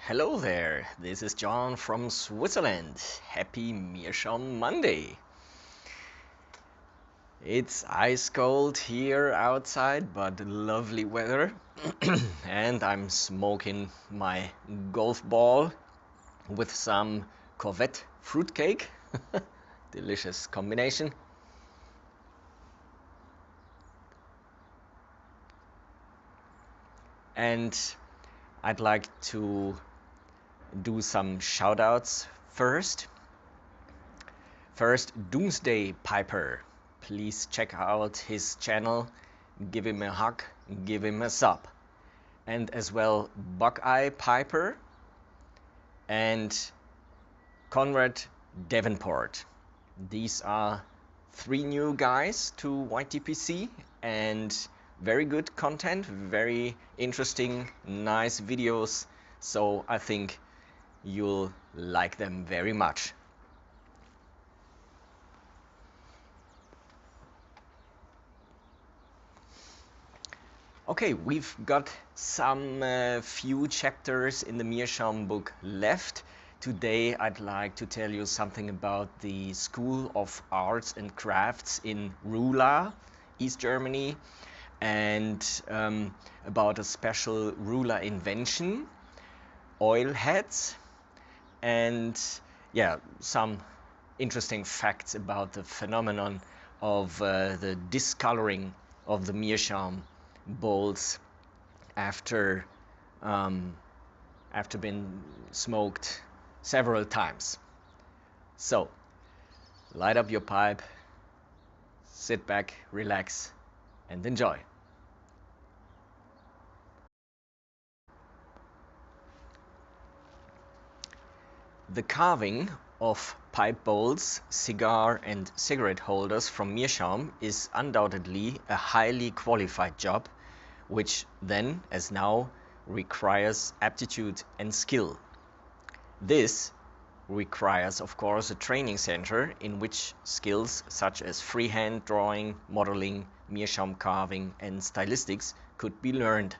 Hello there, this is John from Switzerland. Happy Meerschaum Monday. It's ice cold here outside, but lovely weather. And I'm smoking my golf ball with some Corvette fruitcake. Delicious combination. And I'd like to do some shoutouts first. First, Doomsday Piper. Please check out his channel, give him a hug, give him a sub. And as well, Buckeye Piper and Conrad Davenport. These are 3 new guys to YTPC and very good content, very interesting, nice videos. So I think you'll like them very much. Okay, we've got some few chapters in the Meerschaum book left. Today I'd like to tell you something about the School of Arts and Crafts in Ruhla, East Germany, and about a special Ruhla invention, oil heads, and yeah, some interesting facts about the phenomenon of the discoloring of the meerschaum bowls after being smoked several times. So light up your pipe, sit back, relax, and enjoy. The carving of pipe bowls, cigar and cigarette holders from meerschaum is undoubtedly a highly qualified job, which then, as now, requires aptitude and skill. This requires, of course, a training center in which skills such as freehand drawing, modeling, meerschaum carving and stylistics could be learned.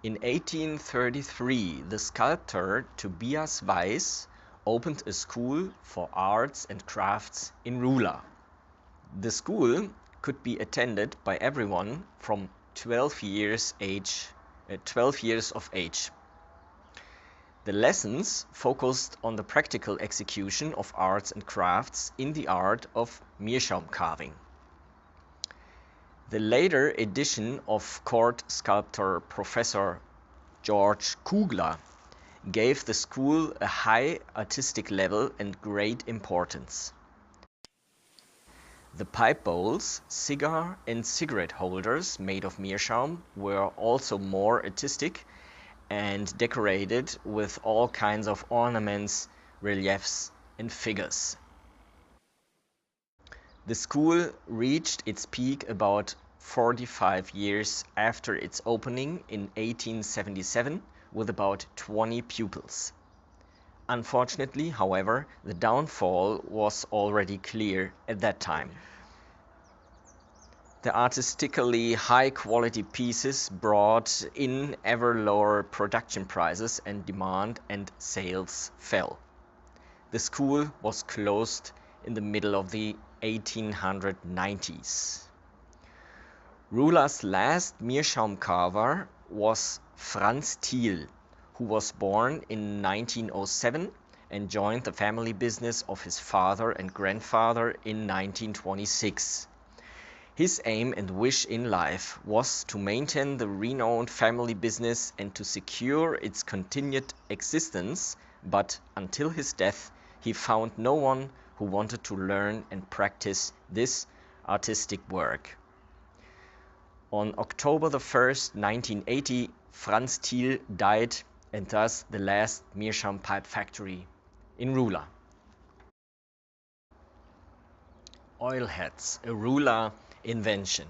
In 1833, the sculptor Tobias Weiss opened a school for arts and crafts in Ruhla. The school could be attended by everyone from 12 years of age. The lessons focused on the practical execution of arts and crafts in the art of meerschaum carving. The later edition of court sculptor Professor George Kugler gave the school a high artistic level and great importance. The pipe bowls, cigar and cigarette holders made of meerschaum were also more artistic and decorated with all kinds of ornaments, reliefs and figures. The school reached its peak about 45 years after its opening in 1877 with about 20 pupils. Unfortunately, however, the downfall was already clear at that time. The artistically high-quality pieces brought in ever lower production prices and demand and sales fell. The school was closed in the middle of the 1890s. Ruhla's last meerschaum carver was Franz Thiel, who was born in 1907 and joined the family business of his father and grandfather in 1926. His aim and wish in life was to maintain the renowned family business and to secure its continued existence, but until his death he found no one who wanted to learn and practice this artistic work. On October 1st, 1980, Franz Thiel died, and thus the last meerschaum pipe factory in Ruhla. Oil heads, a Ruhla invention.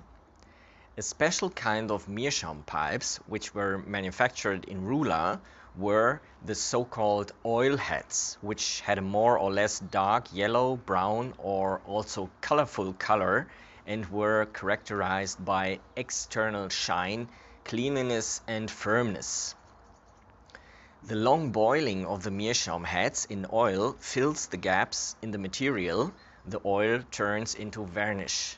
A special kind of meerschaum pipes, which were manufactured in Ruhla, were the so-called oil heads, which had a more or less dark yellow, brown or also colorful color and were characterized by external shine, cleanliness and firmness. The long boiling of the meerschaum heads in oil fills the gaps in the material. The oil turns into varnish.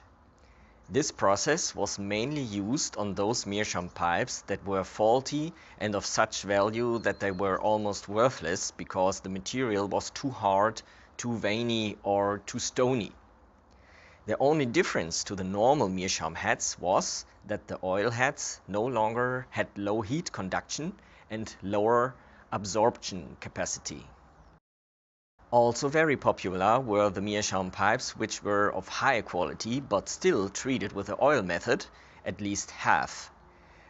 This process was mainly used on those meerschaum pipes that were faulty and of such value that they were almost worthless because the material was too hard, too veiny, or too stony. The only difference to the normal meerschaum heads was that the oil heads no longer had low heat conduction and lower absorption capacity. Also very popular were the meerschaum pipes which were of high quality but still treated with the oil method, at least half.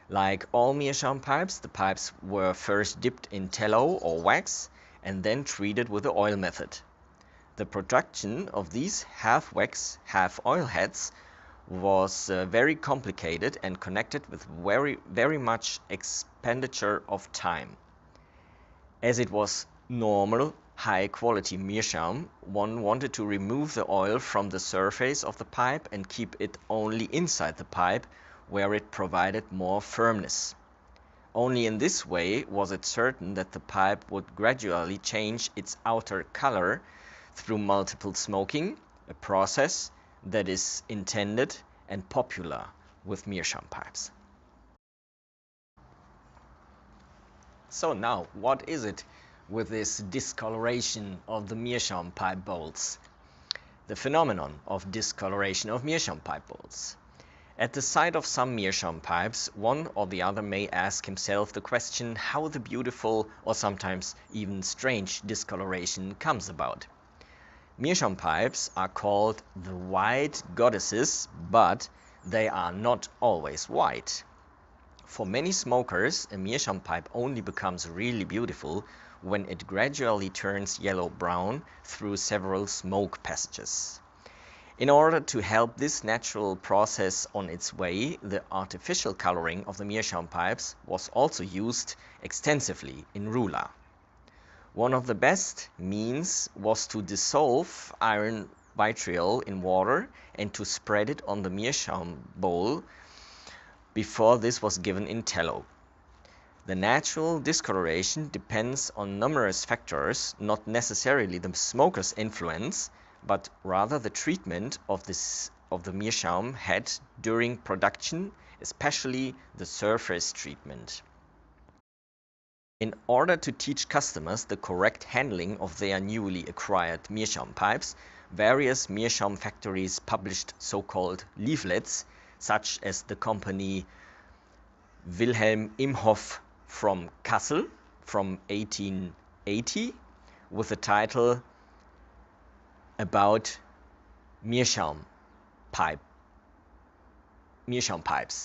Like all meerschaum pipes, the pipes were first dipped in tallow or wax and then treated with the oil method. The production of these half wax, half oil heads was very complicated and connected with very much expenditure of time. As it was normal, high-quality meerschaum, one wanted to remove the oil from the surface of the pipe and keep it only inside the pipe, where it provided more firmness. Only in this way was it certain that the pipe would gradually change its outer color through multiple smoking, a process that is intended and popular with meerschaum pipes. So now, what is it with this discoloration of the meerschaum pipe bowls? The phenomenon of discoloration of meerschaum pipe bowls. At the sight of some meerschaum pipes, one or the other may ask himself the question how the beautiful or sometimes even strange discoloration comes about. Meerschaum pipes are called the white goddesses, but they are not always white. For many smokers, a meerschaum pipe only becomes really beautiful when it gradually turns yellow-brown through several smoke passages. In order to help this natural process on its way, the artificial coloring of the meerschaum pipes was also used extensively in Ruhla. One of the best means was to dissolve iron vitriol in water and to spread it on the meerschaum bowl before this was given in tallow. The natural discoloration depends on numerous factors, not necessarily the smoker's influence, but rather the treatment of the meerschaum head during production, especially the surface treatment. In order to teach customers the correct handling of their newly acquired meerschaum pipes, various meerschaum factories published so-called leaflets, such as the company Wilhelm Imhoff from Kassel from 1880, with the title about meerschaum pipes.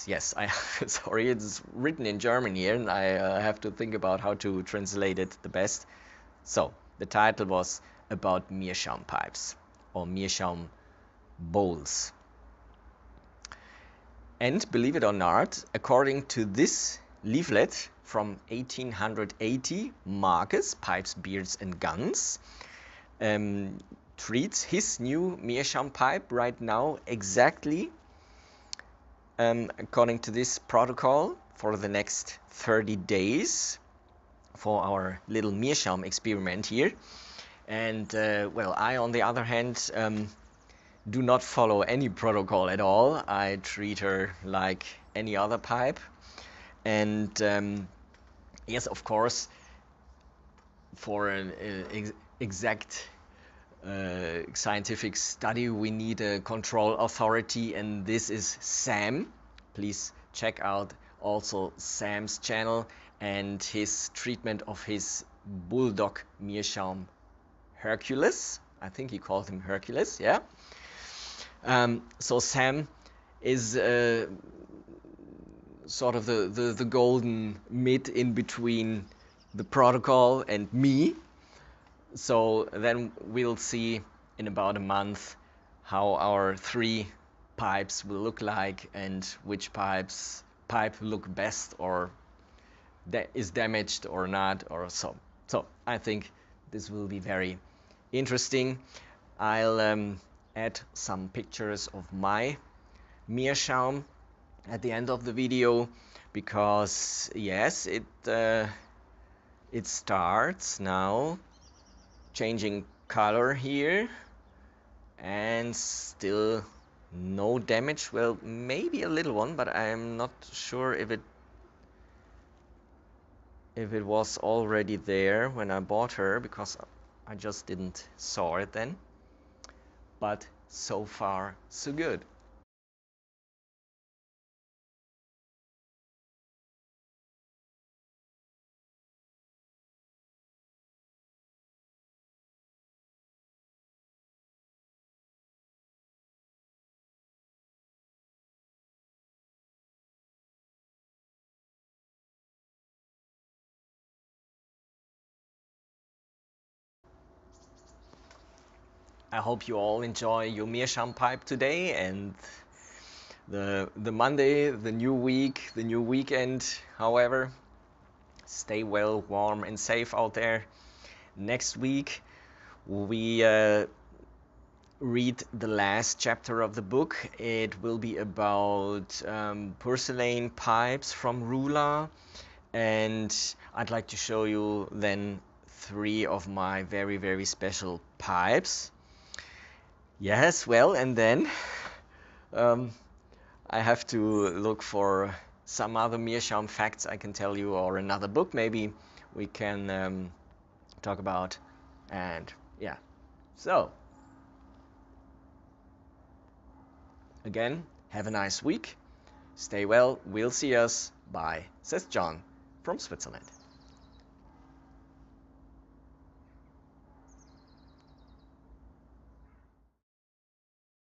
Yes, sorry, it's written in German here and I have to think about how to translate it the best. So, the title was about meerschaum pipes or meerschaum bowls. And believe it or not, according to this leaflet from 1880, Marcus, Pipes, Beards and Guns, treats his new meerschaum pipe right now exactly according to this protocol for the next 30 days for our little meerschaum experiment here. And well, I on the other hand do not follow any protocol at all. I treat her like any other pipe. And yes, of course, for an exact scientific study we need a control authority, and this is Sam. Please check out also Sam's channel and his treatment of his bulldog meerschaum Hercules. I think he called him Hercules, yeah. So Sam is sort of the golden mid in between the protocol and me. So then we'll see in about a month how our 3 pipes will look like and which pipe look best or is damaged or not or so. So I think this will be very interesting. I'll add some pictures of my meerschaum at the end of the video because yes, It starts now changing color here, and still no damage. Well, maybe a little one, but I'm not sure if it was already there when I bought her, because I just didn't saw it then. But so far so good. I hope you all enjoy your meerschaum pipe today, and the Monday, the new week, the new weekend. However, stay well, warm and safe out there. Next week we read the last chapter of the book. It will be about porcelain pipes from Ruhla, and I'd like to show you then 3 of my very, very special pipes. Yes, well, and then um, I have to look for some other meerschaum facts I can tell you, or another book maybe we can talk about. And yeah, so again, have a nice week. Stay well. We'll see us. Bye, says John from Switzerland.